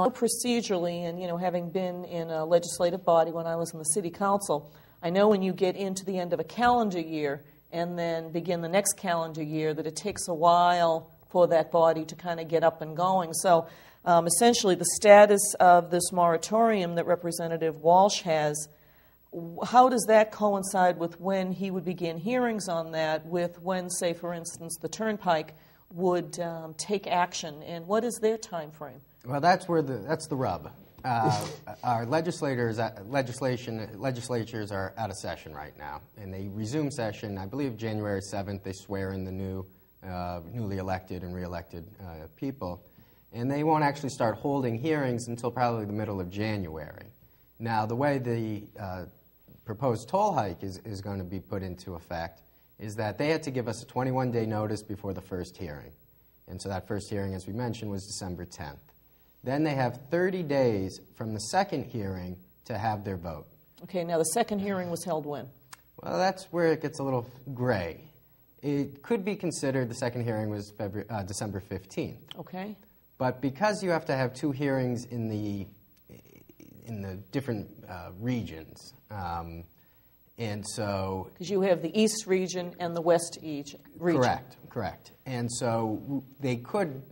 Procedurally, and having been in a legislative body when I was in the city council, I know when you get into the end of a calendar year and then begin the next calendar year that it takes a while for that body to kind of get up and going. So essentially the status of this moratorium that Representative Walsh has, how does that coincide with when he would begin hearings on that, with when, say, for instance, the Turnpike would take action, and what is their time frame? Well, that's the rub. Our legislatures are out of session right now, and they resume session, I believe, January 7th. They swear in the newly elected and re-elected people, and they won't actually start holding hearings until probably the middle of January. Now, the way the proposed toll hike is going to be put into effect is that they had to give us a 21-day notice before the first hearing. And so that first hearing, as we mentioned, was December 10th. Then they have 30 days from the second hearing to have their vote. Okay, now the second hearing was held when? Well, that's where it gets a little gray. It could be considered the second hearing was December 15th. Okay. But because you have to have two hearings in the different regions, and so... Because you have the East region and the West region. Correct. And so they could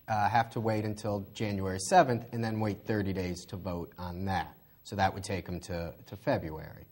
have to wait until January 7th and then wait 30 days to vote on that. So that would take them to February,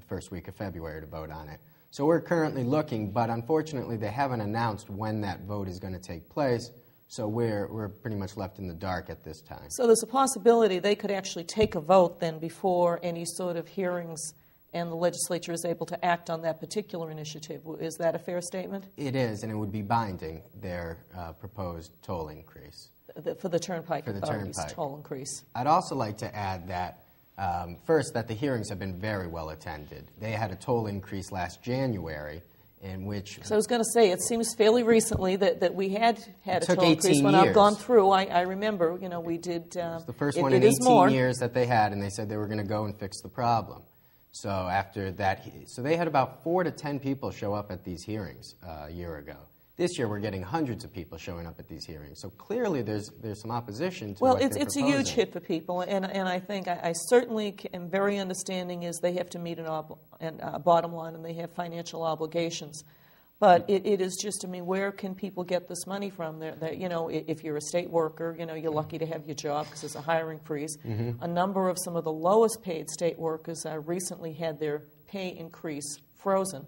first week of February to vote on it. So we're currently looking, but unfortunately they haven't announced when that vote is going to take place, so we're pretty much left in the dark at this time. So there's a possibility they could actually take a vote then before any sort of hearings and the legislature is able to act on that particular initiative. Is that a fair statement? It is, and it would be binding, their proposed toll increase. For the Turnpike For the Authority's Turnpike. toll increase. I'd also like to add that, first, that the hearings have been very well attended. They had a toll increase last January, in which... So I was going to say, it seems fairly recently that we had a toll increase. When years. I've gone through, I remember, we did... It's the first one in 18 years that they had, and they said they were going to go and fix the problem. So after that, so they had about 4 to 10 people show up at these hearings a year ago. This year, we're getting hundreds of people showing up at these hearings. So clearly, there's some opposition to what they're it's proposing. a huge hit for people, and I think I certainly am very understanding is they have to meet a bottom line and they have financial obligations. But it is just, where can people get this money from? If you're a state worker, you're lucky to have your job because there's a hiring freeze. Mm-hmm. A number of some of the lowest paid state workers recently had their pay increase frozen,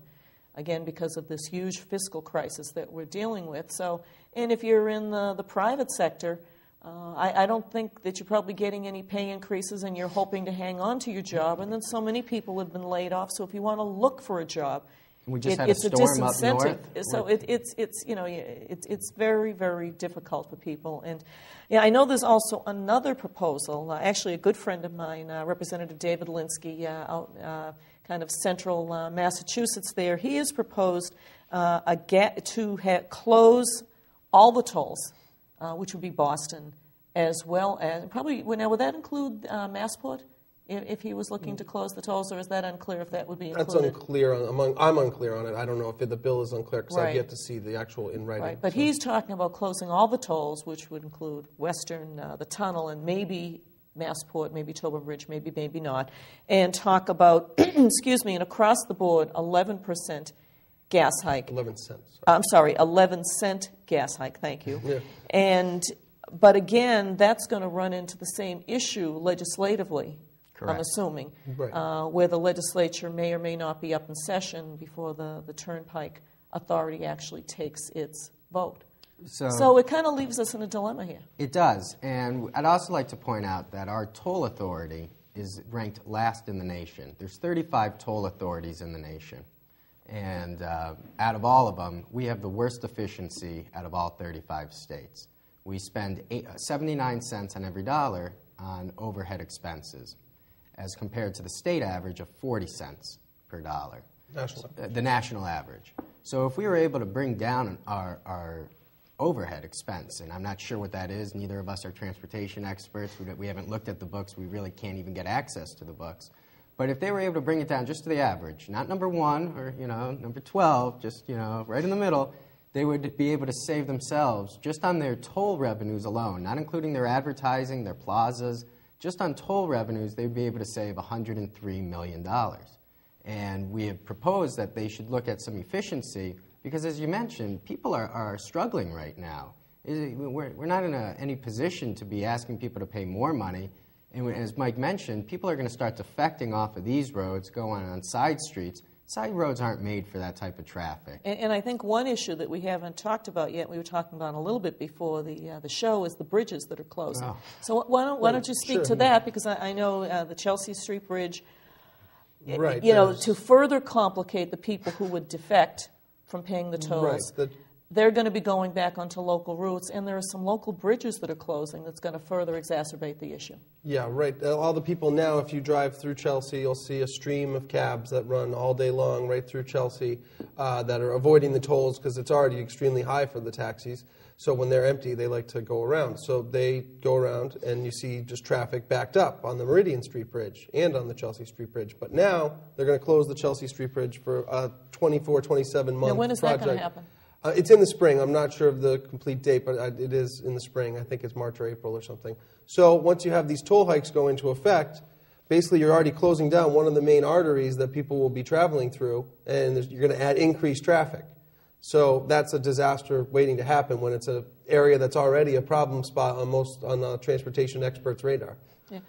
again, because of this huge fiscal crisis that we're dealing with. So, and if you're in the private sector, I don't think that you're probably getting any pay increases and you're hoping to hang on to your job. And then so many people have been laid off. So if you want to look for a job, we just had a storm up north. So it's very, very difficult for people. And yeah, I know there's also another proposal. Actually, a good friend of mine, Representative David Linsky, out kind of central Massachusetts there, he has proposed to close all the tolls, which would be Boston, as well as probably, now would that include Massport? If he was looking to close the tolls, or is that unclear if that would be included? That's unclear. I'm unclear on it. I don't know if the bill is unclear because I've yet to see the actual in writing. Right, but he's talking about closing all the tolls, which would include Western, the tunnel, and maybe Massport, maybe Tober Bridge, maybe not, and talk about, excuse me, an across-the-board 11% gas hike. 11 cents. I'm sorry, 11-cent gas hike, thank you. Yeah. But again, that's going to run into the same issue legislatively. Correct. I'm assuming, right. Where the legislature may or may not be up in session before the Turnpike Authority actually takes its vote. So it kind of leaves us in a dilemma here. It does. And I'd also like to point out that our toll authority is ranked last in the nation. There's 35 toll authorities in the nation. And out of all of them, we have the worst efficiency out of all 35 states. We spend 79 cents on every dollar on overhead expenses, as compared to the state average of 40 cents per dollar. The national average. So if we were able to bring down our overhead expense, and I'm not sure what that is, neither of us are transportation experts, we haven't looked at the books, we really can't even get access to the books, but if they were able to bring it down just to the average, not number 1 or number 12, just right in the middle, they would be able to save themselves, just on their toll revenues alone, not including their advertising, their plazas, just on toll revenues, they'd be able to save $103 million. And we have proposed that they should look at some efficiency because, as you mentioned, people are struggling right now. We're not in any position to be asking people to pay more money. And as Mike mentioned, people are going to start defecting off of these roads, going on side streets. Side roads aren't made for that type of traffic. And I think one issue that we haven't talked about yet, we were talking about a little bit before the show, is the bridges that are closing. Oh. So why don't you speak to that? Because I know the Chelsea Street Bridge, right, to further complicate the people who would defect from paying the tolls. Right. They're going to be going back onto local routes, and there are some local bridges that are closing that's going to further exacerbate the issue. Yeah, right. All the people now, if you drive through Chelsea, you'll see a stream of cabs that run all day long right through Chelsea that are avoiding the tolls because it's already extremely high for the taxis. So when they're empty, they like to go around. So they go around, and you see just traffic backed up on the Meridian Street Bridge and on the Chelsea Street Bridge. But now they're going to close the Chelsea Street Bridge for a 24, 27-month project. Now, when is that going to happen? It's in the spring. I'm not sure of the complete date, but it is in the spring. I think it's March or April or something. So once you have these toll hikes go into effect, basically you're already closing down one of the main arteries that people will be traveling through, and you're going to add increased traffic. So that's a disaster waiting to happen when it's an area that's already a problem spot on transportation experts' radar. Yeah.